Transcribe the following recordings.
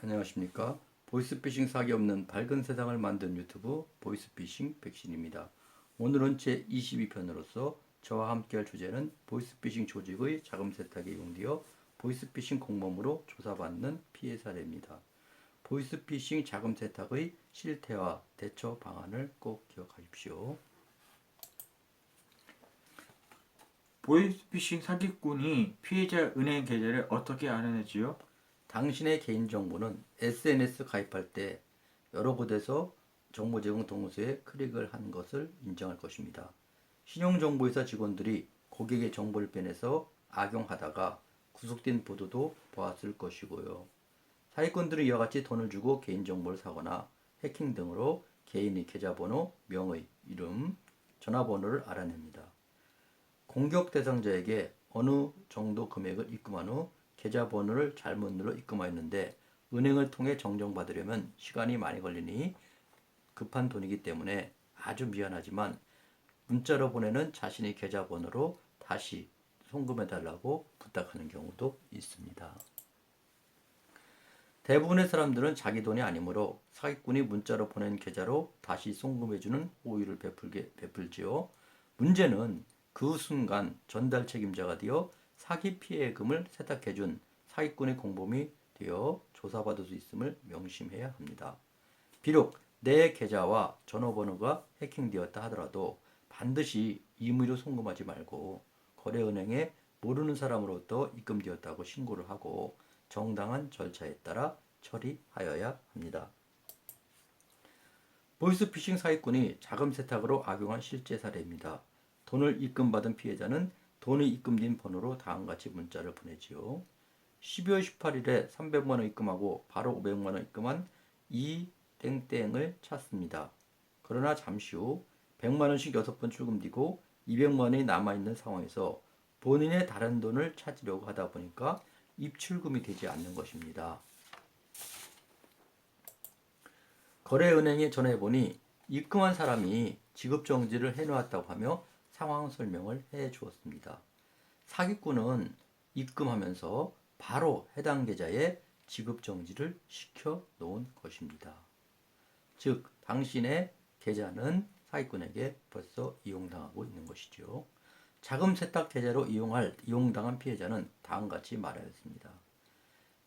안녕하십니까. 보이스피싱 사기 없는 밝은 세상을 만든 유튜브 보이스피싱 백신입니다. 오늘은 제22편으로서 저와 함께할 주제는 보이스피싱 조직의 자금 세탁에 이용되어 보이스피싱 공범으로 조사받는 피해 사례입니다. 보이스피싱 자금 세탁의 실태와 대처 방안을 꼭 기억하십시오. 보이스피싱 사기꾼이 피해자 은행 계좌를 어떻게 알아내지요? 당신의 개인정보는 SNS 가입할 때 여러 곳에서 정보 제공 동호수에 클릭을 한 것을 인정할 것입니다. 신용정보회사 직원들이 고객의 정보를 빼내서 악용하다가 구속된 보도도 보았을 것이고요. 사기꾼들은 이와 같이 돈을 주고 개인정보를 사거나 해킹 등으로 개인의 계좌번호, 명의, 이름, 전화번호를 알아냅니다. 공격 대상자에게 어느 정도 금액을 입금한 후 계좌번호를 잘못 눌러 입금하였는데 은행을 통해 정정받으려면 시간이 많이 걸리니 급한 돈이기 때문에 아주 미안하지만 문자로 보내는 자신의 계좌번호로 다시 송금해달라고 부탁하는 경우도 있습니다. 대부분의 사람들은 자기 돈이 아니므로 사기꾼이 문자로 보낸 계좌로 다시 송금해주는 호의를 베풀지요. 문제는 그 순간 전달 책임자가 되어 사기 피해금을 세탁해준 사기꾼의 공범이 되어 조사받을 수 있음을 명심해야 합니다. 비록 내 계좌와 전화번호가 해킹되었다 하더라도 반드시 임의로 송금하지 말고 거래은행에 모르는 사람으로부터 입금되었다고 신고를 하고 정당한 절차에 따라 처리하여야 합니다. 보이스피싱 사기꾼이 자금 세탁으로 악용한 실제 사례입니다. 돈을 입금받은 피해자는 돈이 입금된 번호로 다음같이 문자를 보내지요. 12월 18일에 300만원 입금하고 바로 500만원 입금한 이 땡땡을 찾습니다. 그러나 잠시 후 100만원씩 6번 출금되고 200만원이 남아있는 상황에서 본인의 다른 돈을 찾으려고 하다 보니까 입출금이 되지 않는 것입니다. 거래은행에 전화해보니 입금한 사람이 지급정지를 해놓았다고 하며 상황 설명을 해 주었습니다. 사기꾼은 입금하면서 바로 해당 계좌에 지급정지를 시켜 놓은 것입니다. 즉, 당신의 계좌는 사기꾼에게 벌써 이용당하고 있는 것이죠. 자금 세탁 계좌로 이용당한 피해자는 다음같이 말하였습니다.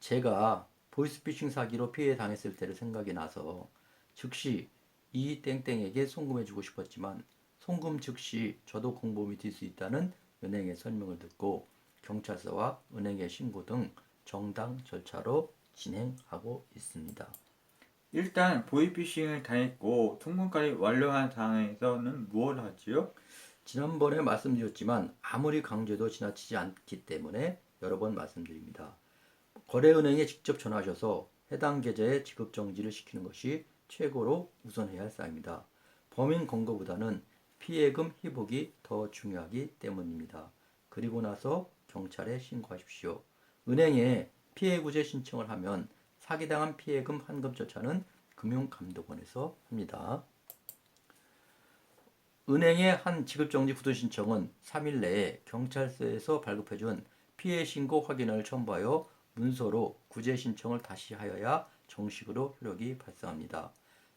제가 보이스피싱 사기로 피해 당했을 때를 생각이 나서 즉시 이 땡땡에게 송금해주고 싶었지만 송금 즉시 저도 공범이 될 수 있다는 은행의 설명을 듣고 경찰서와 은행의 신고 등 정당 절차로 진행하고 있습니다. 일단 보이스피싱을 당했고 송금까지 완료한 상황에서는 무엇을 하지요? 지난번에 말씀드렸지만 아무리 강조해도 지나치지 않기 때문에 여러 번 말씀드립니다. 거래은행에 직접 전화하셔서 해당 계좌에 지급정지를 시키는 것이 최고로 우선해야 할 사항입니다. 범인 검거보다는 피해금 회복이 더 중요하기 때문입니다. 그리고 나서 경찰에 신고하십시오. 은행에 피해구제 신청을 하면 사기당한 피해금 환급 절차는 금융감독원에서 합니다. 은행의 한 지급정지 구조 신청은 3일 내에 경찰서에서 발급해준 피해 신고 확인을 첨부하여 문서로 구제 신청을 다시 하여야 정식으로 효력이 발생합니다.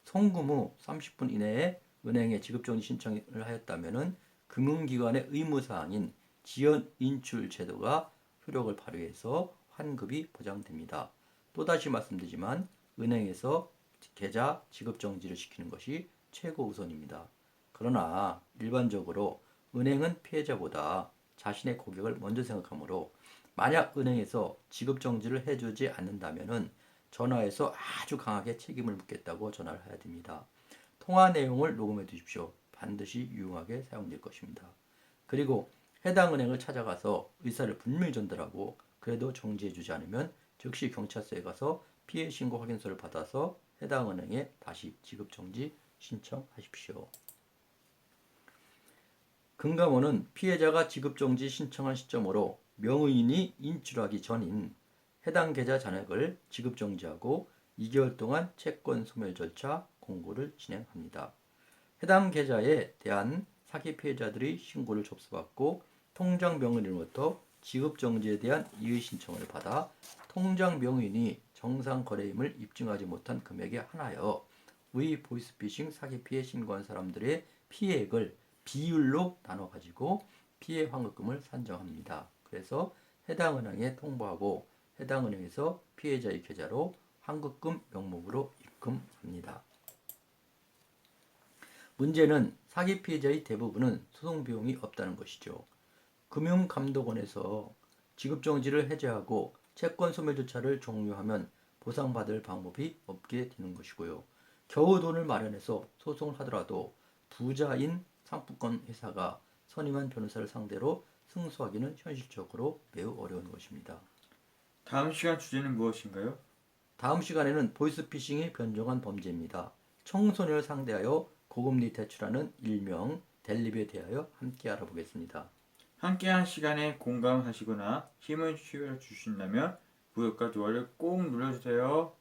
송금 후 30분 이내에 은행에 지급정지 신청을 하였다면 금융기관의 의무사항인 지연 인출 제도가 효력을 발휘해서 환급이 보장됩니다. 또다시 말씀드리지만 은행에서 계좌 지급정지를 시키는 것이 최고 우선입니다. 그러나 일반적으로 은행은 피해자보다 자신의 고객을 먼저 생각하므로 만약 은행에서 지급정지를 해주지 않는다면 전화해서 아주 강하게 책임을 묻겠다고 전화를 해야 됩니다. 통화 내용을 녹음해 두십시오. 반드시 유용하게 사용될 것입니다. 그리고 해당 은행을 찾아가서 의사를 분명히 전달하고 그래도 정지해주지 않으면 즉시 경찰서에 가서 피해 신고 확인서를 받아서 해당 은행에 다시 지급정지 신청하십시오. 금감원은 피해자가 지급정지 신청한 시점으로 명의인이 인출하기 전인 해당 계좌 잔액을 지급정지하고 2개월 동안 채권 소멸 절차 공고를 진행합니다. 해당 계좌에 대한 사기 피해자들이 신고를 접수받고 통장 명의인으로부터 지급정지에 대한 이의 신청을 받아 통장 명의인이 정상 거래임을 입증하지 못한 금액에 한하여 위 보이스피싱 사기 피해 신고한 사람들의 피해액을 비율로 나눠 가지고 피해 환급금을 산정합니다. 그래서 해당 은행에 통보하고 해당 은행에서 피해자의 계좌로 환급금 명목으로 입금합니다. 문제는 사기 피해자의 대부분은 소송 비용이 없다는 것이죠. 금융감독원에서 지급정지를 해제하고 채권 소멸조차를 종료하면 보상받을 방법이 없게 되는 것이고요. 겨우 돈을 마련해서 소송을 하더라도 부자인 상품권 회사가 선임한 변호사를 상대로 승소하기는 현실적으로 매우 어려운 것입니다. 다음 시간 주제는 무엇인가요? 다음 시간에는 보이스피싱이 변종한 범죄입니다. 청소년을 상대하여 고금리 대출하는 일명 델립에 대하여 함께 알아보겠습니다. 함께한 시간에 공감하시거나 힘을 주신다면 구독과 좋아요를 꼭 눌러주세요.